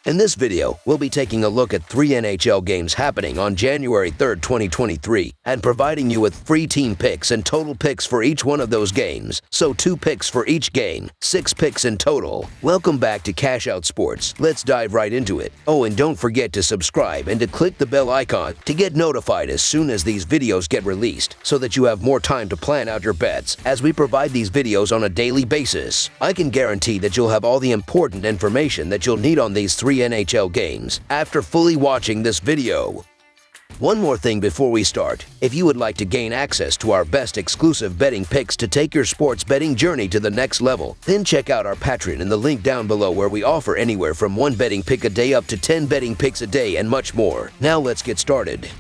In this video, we'll be taking a look at 3 NHL games happening on January 3rd, 2023, and providing you with free team picks and total picks for each one of those games. So 2 picks for each game, 6 picks in total. Welcome back to Cash Out Sports. Let's dive right into it. Oh, and don't forget to subscribe and to click the bell icon to get notified as soon as these videos get released, so that you have more time to plan out your bets as we provide these videos on a daily basis. I can guarantee that you'll have all the important information that you'll need on these 3 NHL games after fully watching this video. One more thing before we start. If you would like to gain access to our best exclusive betting picks to take your sports betting journey to the next level, then check out our Patreon in the link down below, where we offer anywhere from 1 betting pick a day up to 10 betting picks a day and much more. Now let's get started.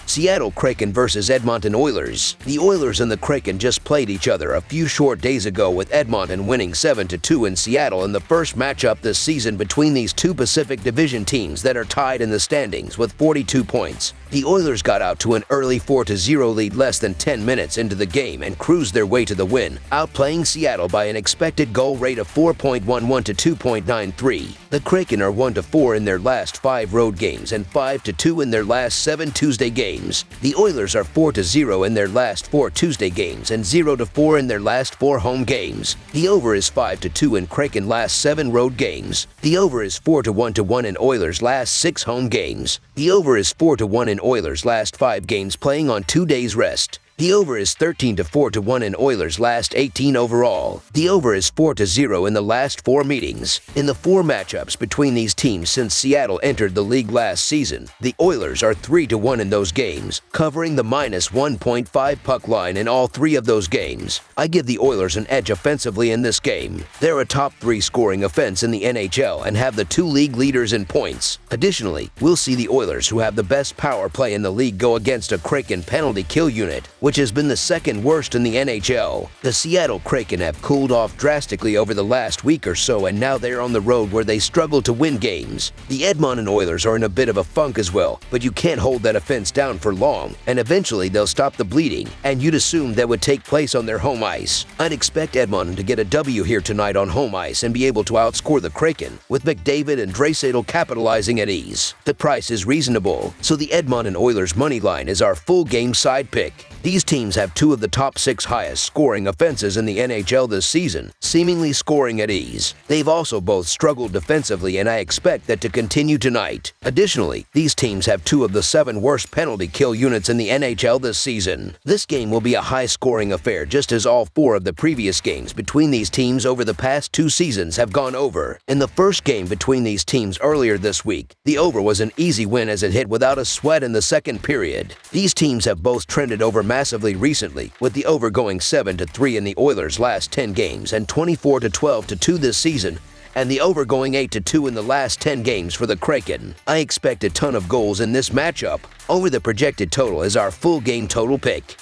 Seattle Kraken versus Edmonton Oilers. The Oilers and the Kraken just played each other a few short days ago, with Edmonton winning 7-2 in Seattle in the first matchup this season between these two Pacific Division teams that are tied in the standings with 42 points. The Oilers got out to an early 4-0 lead less than 10 minutes into the game and cruised their way to the win, outplaying Seattle by an expected goal rate of 4.11 to 2.93. The Kraken are 1-4 in their last 5 road games and 5-2 in their last 7 Tuesday games. The Oilers are 4-0 in their last 4 Tuesday games and 0-4 in their last 4 home games. The over is 5-2 in Kraken last 7 road games. The over is 4-1 in Oilers last 6 home games. The over is 4-1 in Oilers last 5 games playing on 2 days rest. The over is 13-4 in Oilers last 18 overall. The over is 4-0 in the last 4 meetings. In the 4 matchups between these teams since Seattle entered the league last season, the Oilers are 3-1 in those games, covering the minus 1.5 puck line in all 3 of those games. I give the Oilers an edge offensively in this game. They're a top 3 scoring offense in the NHL and have the 2 league leaders in points. Additionally, we'll see the Oilers, who have the best power play in the league, go against a Kraken penalty kill unit, which has been the 2nd worst in the NHL. The Seattle Kraken have cooled off drastically over the last week or so, and now they're on the road where they struggle to win games. The Edmonton Oilers are in a bit of a funk as well, but you can't hold that offense down for long, and eventually they'll stop the bleeding, and you'd assume that would take place on their home ice. I'd expect Edmonton to get a W here tonight on home ice and be able to outscore the Kraken, with McDavid and Draisaitl capitalizing at ease. The price is reasonable, so the Edmonton Oilers money line is our full game side pick. These teams have 2 of the top 6 highest scoring offenses in the NHL this season, seemingly scoring at ease. They've also both struggled defensively, and I expect that to continue tonight. Additionally, these teams have 2 of the 7 worst penalty kill units in the NHL this season. This game will be a high-scoring affair, just as all 4 of the previous games between these teams over the past 2 seasons have gone over. In the first game between these teams earlier this week, the over was an easy win as it hit without a sweat in the second period. These teams have both trended over massively recently, with the over going 7-3 in the Oilers' last 10 games and 24-12-2 this season, and the over going 8-2 in the last 10 games for the Kraken. I expect a ton of goals in this matchup. Over the projected total is our full game total pick.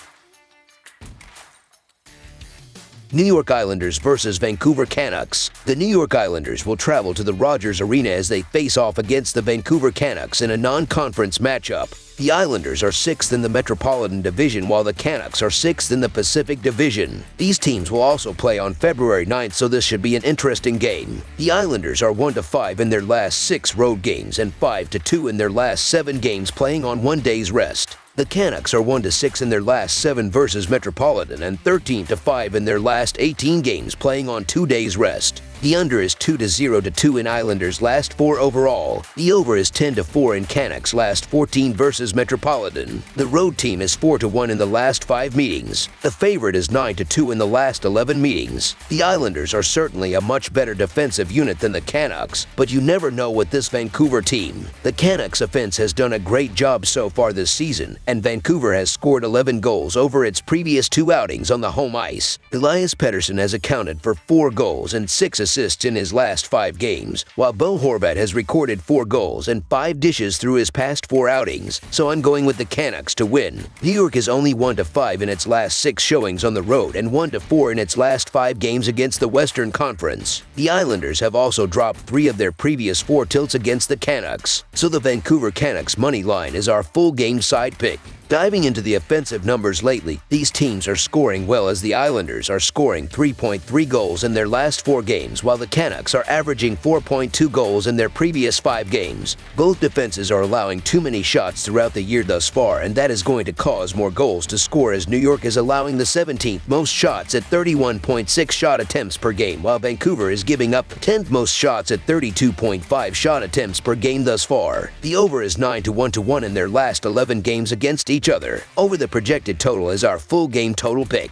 New York Islanders versus Vancouver Canucks. The New York Islanders will travel to the Rogers Arena as they face off against the Vancouver Canucks in a non-conference matchup. The Islanders are 6th in the Metropolitan Division, while the Canucks are 6th in the Pacific Division. These teams will also play on February 9th, so this should be an interesting game. The Islanders are 1-5 in their last 6 road games and 5-2 in their last 7 games playing on 1 day's rest. The Canucks are 1-6 in their last 7 versus Metropolitan and 13-5 in their last 18 games playing on 2 days rest. The under is 2-0-2 in Islanders' last 4 overall. The over is 10-4 in Canucks' last 14 versus Metropolitan. The road team is 4-1 in the last 5 meetings. The favorite is 9-2 in the last 11 meetings. The Islanders are certainly a much better defensive unit than the Canucks, but you never know with this Vancouver team. The Canucks offense has done a great job so far this season, and Vancouver has scored 11 goals over its previous 2 outings on the home ice. Elias Pettersson has accounted for 4 goals and 6 assists in his last 5 games, while Bo Horvat has recorded 4 goals and 5 dishes through his past 4 outings, so I'm going with the Canucks to win. New York is only 1-5 in its last 6 showings on the road and 1-4 in its last 5 games against the Western Conference. The Islanders have also dropped 3 of their previous 4 tilts against the Canucks, so the Vancouver Canucks money line is our full game side pick. Diving into the offensive numbers lately, these teams are scoring well as the Islanders are scoring 3.3 goals in their last 4 games, while the Canucks are averaging 4.2 goals in their previous 5 games. Both defenses are allowing too many shots throughout the year thus far, and that is going to cause more goals to score as New York is allowing the 17th most shots at 31.6 shot attempts per game, while Vancouver is giving up 10th most shots at 32.5 shot attempts per game thus far. The over is 9-1 in their last 11 games against each other. Over the projected total is our full game total pick.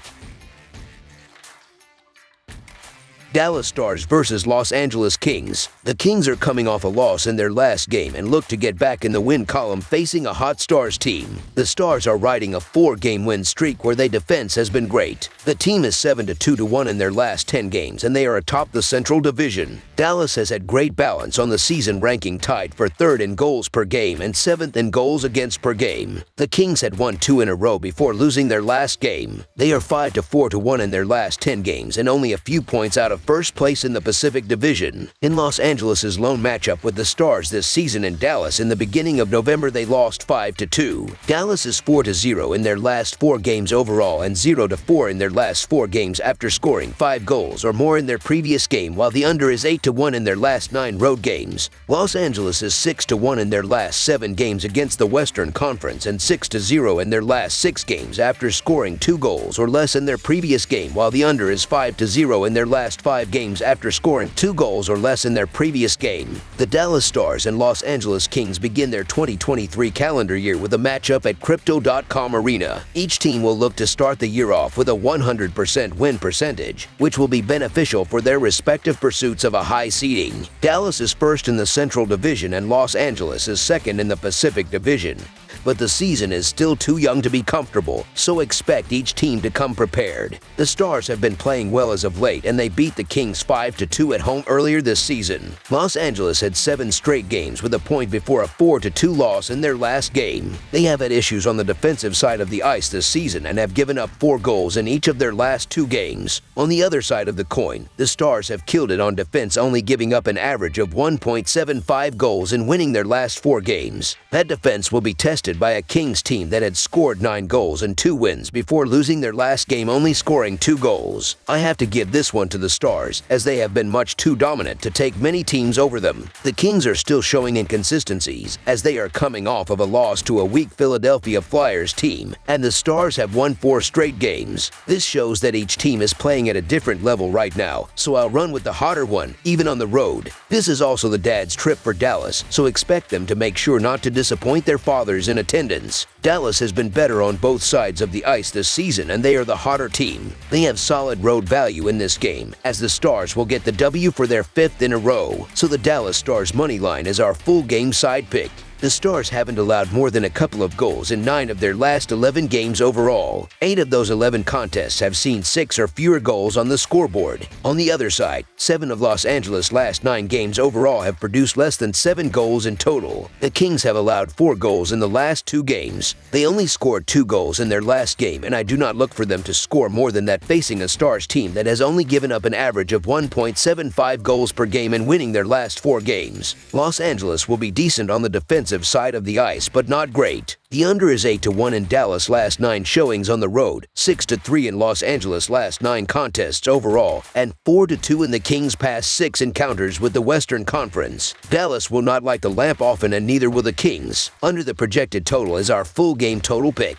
Dallas Stars versus Los Angeles Kings. The Kings are coming off a loss in their last game and look to get back in the win column facing a hot Stars team. The Stars are riding a 4-game win streak where their defense has been great. The team is 7-2 in their last 10 games and they are atop the Central Division. Dallas has had great balance on the season, ranking tied for 3rd in goals per game and 7th in goals against per game. The Kings had won 2 in a row before losing their last game. They are 5-4 in their last 10 games and only a few points out of first place in the Pacific Division. In Los Angeles' lone matchup with the Stars this season in Dallas in the beginning of November, they lost 5-2. Dallas is 4-0 in their last 4 games overall and 0-4 in their last 4 games after scoring 5 goals or more in their previous game, while the under is 8-1 in their last 9 road games. Los Angeles is 6-1 in their last 7 games against the Western Conference and 6-0 in their last 6 games after scoring 2 goals or less in their previous game, while the under is 5-0 in their last 5 games after scoring 2 goals or less in their previous game. The Dallas Stars and Los Angeles Kings begin their 2023 calendar year with a matchup at Crypto.com Arena. Each team will look to start the year off with a 100% win percentage, which will be beneficial for their respective pursuits of a high seeding. Dallas is first in the Central Division and Los Angeles is second in the Pacific Division. But the season is still too young to be comfortable, so expect each team to come prepared. The Stars have been playing well as of late, and they beat the Kings 5-2 at home earlier this season. Los Angeles had 7 straight games with a point before a 4-2 loss in their last game. They have had issues on the defensive side of the ice this season and have given up 4 goals in each of their last 2 games. On the other side of the coin, the Stars have killed it on defense, only giving up an average of 1.75 goals in winning their last 4 games. That defense will be tested by a Kings team that had scored 9 goals and 2 wins before losing their last game, only scoring 2 goals. I have to give this one to the Stars, as they have been much too dominant to take many teams over them. The Kings are still showing inconsistencies, as they are coming off of a loss to a weak Philadelphia Flyers team, and the Stars have won 4 straight games. This shows that each team is playing at a different level right now, so I'll run with the hotter one, even on the road. This is also the dad's trip for Dallas, so expect them to make sure not to disappoint their fathers in attendance. Dallas has been better on both sides of the ice this season, and they are the hotter team. They have solid road value in this game, as the Stars will get the W for their 5th in a row, so the Dallas Stars money line is our full game side pick. The Stars haven't allowed more than a couple of goals in 9 of their last 11 games overall. 8 of those 11 contests have seen 6 or fewer goals on the scoreboard. On the other side, 7 of Los Angeles' last 9 games overall have produced less than 7 goals in total. The Kings have allowed 4 goals in the last 2 games. They only scored 2 goals in their last game, and I do not look for them to score more than that facing a Stars team that has only given up an average of 1.75 goals per game in winning their last 4 games. Los Angeles will be decent on the defensive side of the ice, but not great. The under is 8-1 in Dallas' last 9 showings on the road, 6-3 in Los Angeles' last 9 contests overall, and 4-2 in the Kings' past 6 encounters with the Western Conference. Dallas will not light the lamp often, and neither will the Kings. Under the projected total is our full game total pick.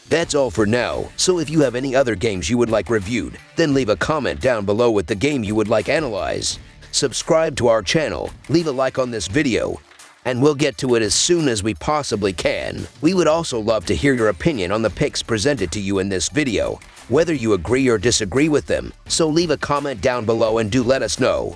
That's all for now, so if you have any other games you would like reviewed, then leave a comment down below with the game you would like analyzed. Subscribe to our channel, leave a like on this video, and we'll get to it as soon as we possibly can. We would also love to hear your opinion on the picks presented to you in this video, whether you agree or disagree with them, so leave a comment down below and do let us know.